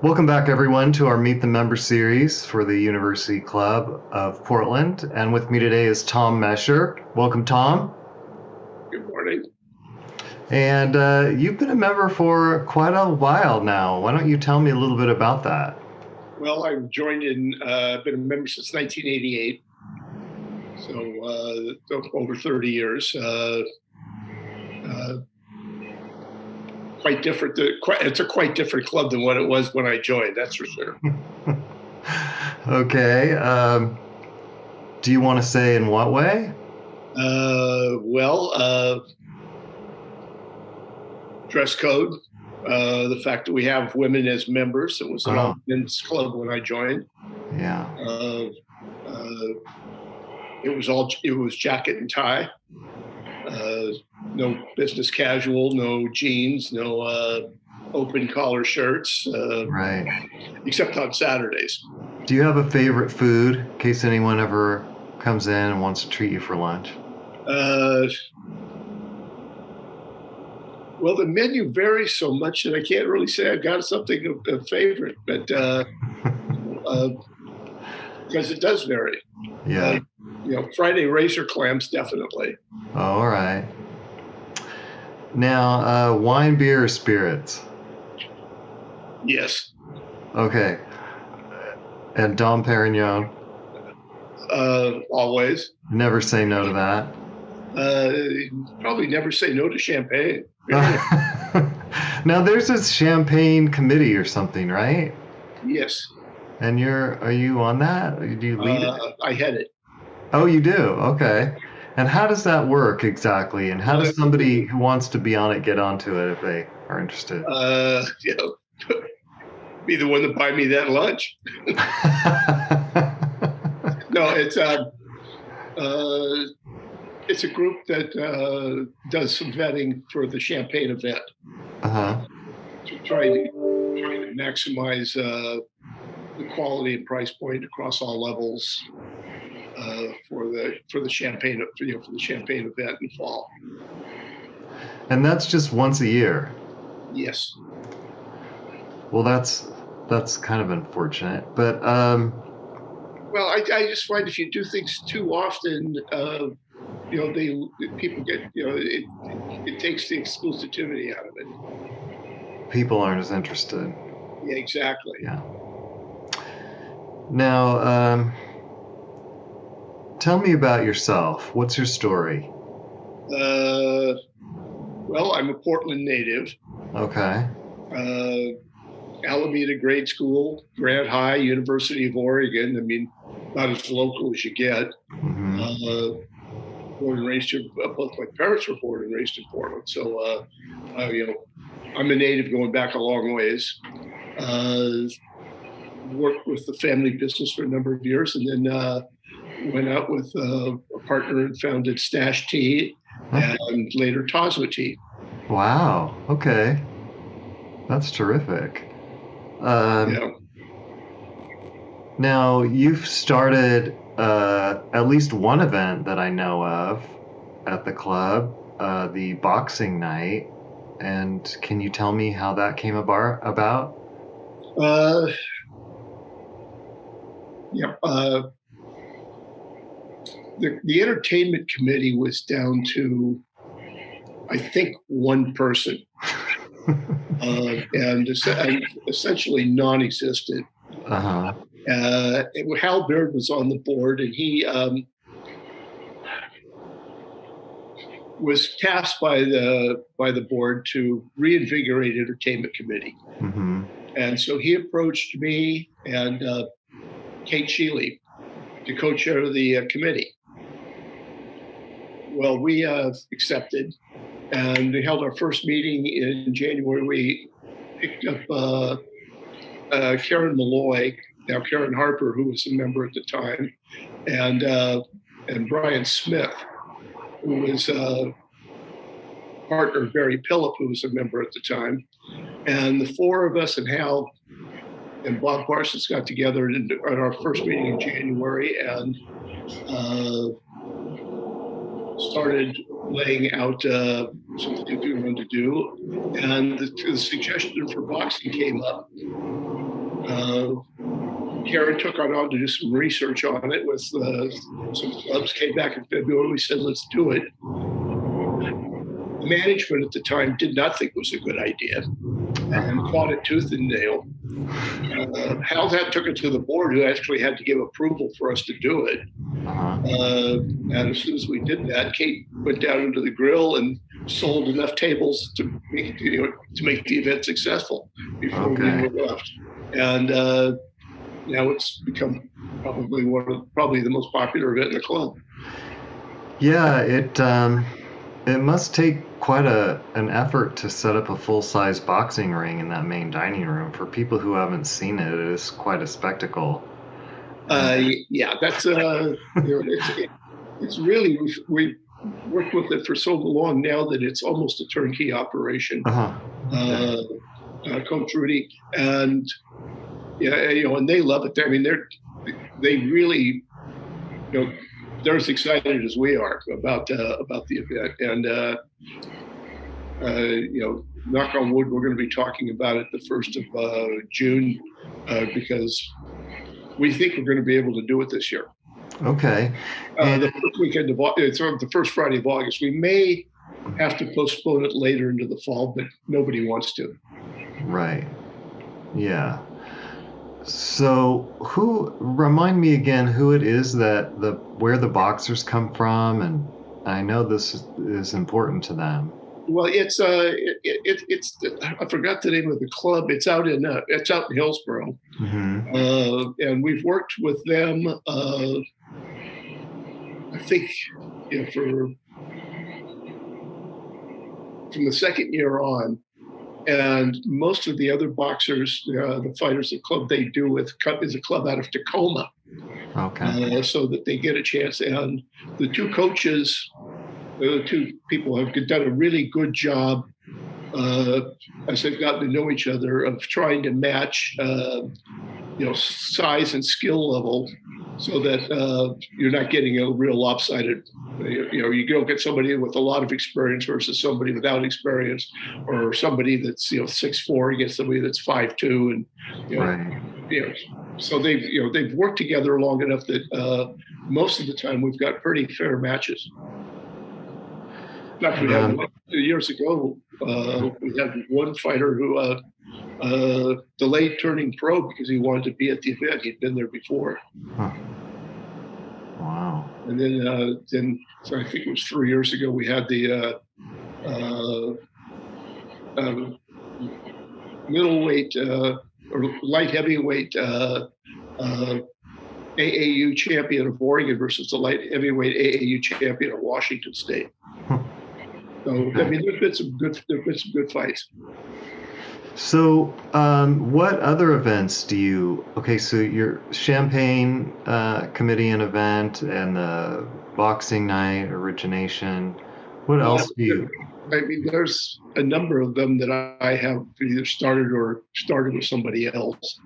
Welcome back, everyone, to our Meet the Member series for the University Club of Portland. And with me today is Tom Mesher. Welcome, Tom. Good morning. And you've been a member for quite a while now. Why don't you tell me a little bit about that? Well, I've joined been a member since 1988, so over 30 years. Quite different. It's a quite different club than what it was when I joined. That's for sure. Okay. Do you want to say in what way? Dress code. The fact that we have women as members. It was an all-men's club when I joined. Yeah. It was jacket and tie. No business casual, no jeans, no open collar shirts. Right. Except on Saturdays. Do you have a favorite food in case anyone ever comes in and wants to treat you for lunch? Well, the menu varies so much that I can't really say I've got something a favorite, but because it does vary. Yeah. Friday razor clams, definitely. Oh, all right. Now, wine, beer, or spirits? Yes. Okay. And Dom Perignon? Always. Never say no to that. Probably never say no to champagne. Now, there's a champagne committee or something, right? Yes. And are you on that? Do you lead it? I head it. Oh, you do? Okay. And how does that work exactly? And how does somebody who wants to be on it get onto it if they are interested? Be the one to buy me that lunch. No, it's a group that does some vetting for the champagne event. To try to maximize the quality and price point across all levels for the champagne for the champagne event in fall. And that's just once a year. Yes. Well, that's kind of unfortunate, but well, I just find if you do things too often, people get it takes the exclusivity out of it. People aren't as interested. Yeah, exactly. Yeah. Now, tell me about yourself. What's your story? Well, I'm a Portland native. Okay. Alameda grade school, Grant High, University of Oregon. I mean, not as local as you get. Mm-hmm. Born and raised here. Both my parents were born and raised in Portland, so I'm a native going back a long ways. Worked with the family business for a number of years, and then went out with a partner and founded Stash Tea, and later Tosma Tea. Wow. Okay. That's terrific. Yeah. Now, you've started at least one event that I know of at the club, the boxing night. And can you tell me how that came about? Yeah. The entertainment committee was down to, I think, one person. And essentially non-existent. Hal Baird was on the board, and he was tasked by the board to reinvigorate entertainment committee. Mm-hmm. And so he approached me and Kate Sheely to co-chair the committee. Well, we accepted. And we held our first meeting in January. We picked up Karen Malloy, now Karen Harper, who was a member at the time, and Brian Smith, who was partner of Barry Pillip, who was a member at the time. And the four of us and Hal and Bob Parsons got together at our first meeting in January and started laying out something we wanted to do. And the suggestion for boxing came up. Karen took on to do some research on it with some clubs, came back in February. We said, let's do it. Management at the time did not think it was a good idea and fought it tooth and nail. Hal took it to the board, who actually had to give approval for us to do it. And as soon as we did that, Kate went down into the grill and sold enough tables to make the event successful before we were left. And now it's become probably the most popular event in the club. Yeah, it must take quite an effort to set up a full-size boxing ring in that main dining room. For people who haven't seen it, it is quite a spectacle. Yeah, that's it's really, we've worked with it for so long now that it's almost a turnkey operation. Coach Rudy, and and they love it. I mean, they really, they're as excited as we are about the event. And knock on wood, we're going to be talking about it the 1st of June because we think we're going to be able to do it this year. Okay. The first weekend of August, the first Friday of August. We may have to postpone it later into the fall, but nobody wants to. Right. Yeah. So remind me again who it is where the boxers come from, and I know this is important to them. Well, it's I forgot the name of the club. It's out in Hillsborough, and we've worked with them. I think from the second year on. And most of the other boxers, the fighters, the club they do with is a club out of Tacoma. Okay. So that they get a chance. And the two coaches, the two people have done a really good job as they've gotten to know each other of trying to match, size and skill level so that you're not getting a real lopsided. You don't get somebody with a lot of experience versus somebody without experience, or somebody that's 6'4" against somebody that's 5'2", and so they've worked together long enough that most of the time we've got pretty fair matches. In fact, we had years ago we had one fighter who delayed turning pro because he wanted to be at the event. He'd been there before. Wow. And then so I think it was 3 years ago, we had the middleweight or light heavyweight AAU champion of Oregon versus the light heavyweight AAU champion of Washington State. So I mean, there's been some good fights. So, what other events do you? Okay, so your Champagne committee and event, and the boxing night, Origination. What else do you? I mean, there's a number of them that I have either started with somebody else.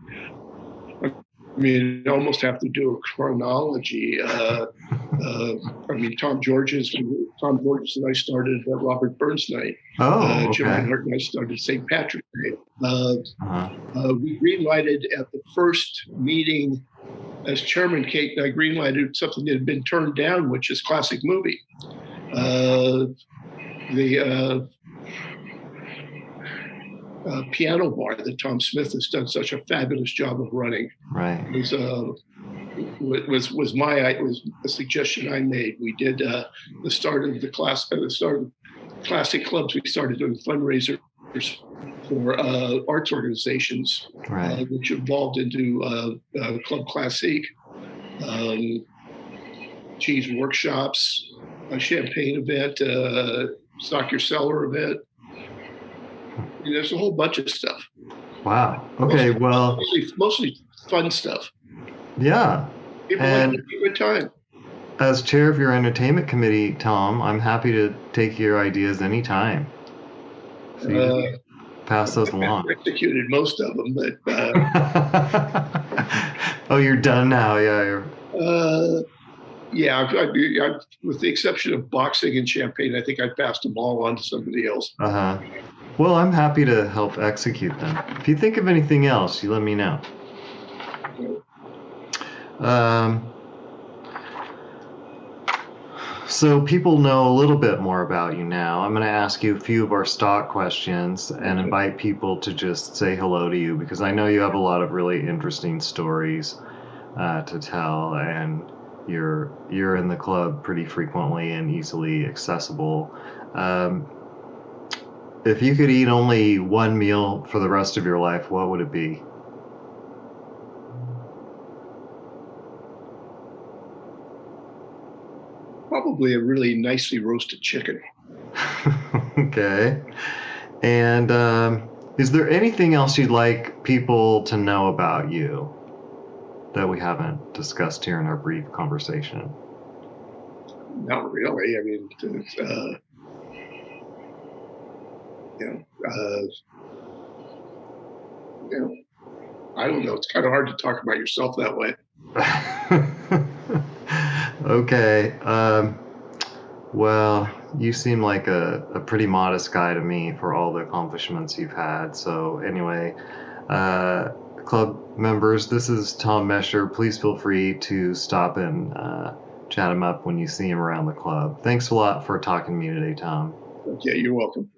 I mean, you almost have to do a chronology. I mean, Tom Georges and I started at Robert Burns Night. Jim Reinhardt and I started St. Patrick's Day. We greenlighted at the first meeting as chairman. Kate and I greenlighted something that had been turned down, which is Classic Movie. The piano bar that Tom Smith has done such a fabulous job of running. Right. Was a suggestion I made. We did the start of Classic Clubs. We started doing fundraisers for arts organizations, which evolved into Club Classique, cheese workshops, a champagne event, stock your cellar event. There's a whole bunch of stuff. Wow. Okay. Mostly fun stuff. Yeah. People like to have a good time. As chair of your entertainment committee, Tom, I'm happy to take your ideas anytime. So you pass those along. I've executed most of them, but. Oh, you're done now. Yeah. Yeah, with the exception of boxing and champagne, I think I passed them all on to somebody else. Well, I'm happy to help execute them. If you think of anything else, you let me know. Um, so people know a little bit more about you now. I'm going to ask you a few of our stock questions and invite people to just say hello to you because I know you have a lot of really interesting stories to tell, and you're in the club pretty frequently and easily accessible. If you could eat only one meal for the rest of your life, what would it be? Probably a really nicely roasted chicken. Okay. And is there anything else you'd like people to know about you that we haven't discussed here in our brief conversation? Not really. I mean, you know, you know, I don't know. It's kind of hard to talk about yourself that way. Okay. Well, you seem like a pretty modest guy to me for all the accomplishments you've had. So, anyway, club members, this is Tom Mesher. Please feel free to stop and chat him up when you see him around the club. Thanks a lot for talking to me today, Tom. Okay, you're welcome.